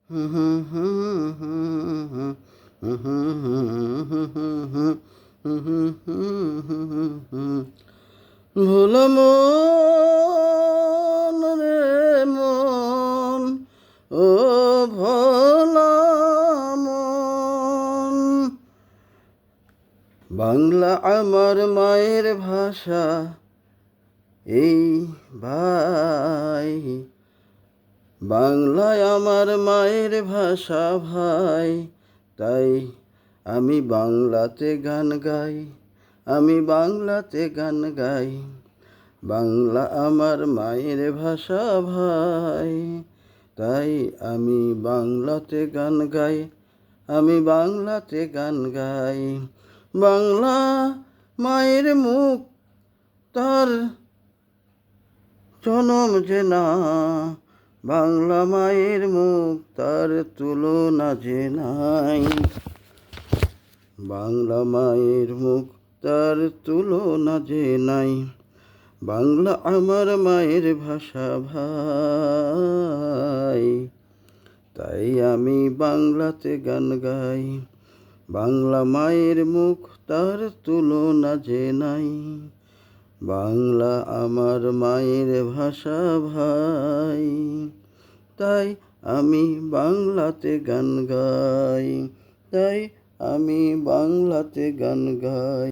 ভোলা মন রে মন, ও ভোলা মন। বাংলা আমার মায়ের ভাষা, এই ভাই বাংলায় আমার মায়ের ভাষা ভাই। তাই আমি বাংলাতে গান গাই, আমি বাংলাতে গান গাই। বাংলা আমার মায়ের ভাষা ভাই, তাই আমি বাংলাতে গান গাই, আমি বাংলাতে গান গাই। বাংলা মায়ের মুখ, তার জনম যে না, বাংলা মায়ের মুখ তার তুলনা যে নাই। বাংলা মায়ের মুখ তার তুলনা যে নাই। বাংলা আমার মায়ের ভাষা ভাই, তাই আমি বাংলাতে গান গাই। বাংলা মায়ের মুখ তার তুলনা যে নাই। বাংলা আমার মায়ের ভাষা ভাই, তাই আমি বাংলাতে গান গাই, তাই আমি বাংলাতে গান গাই।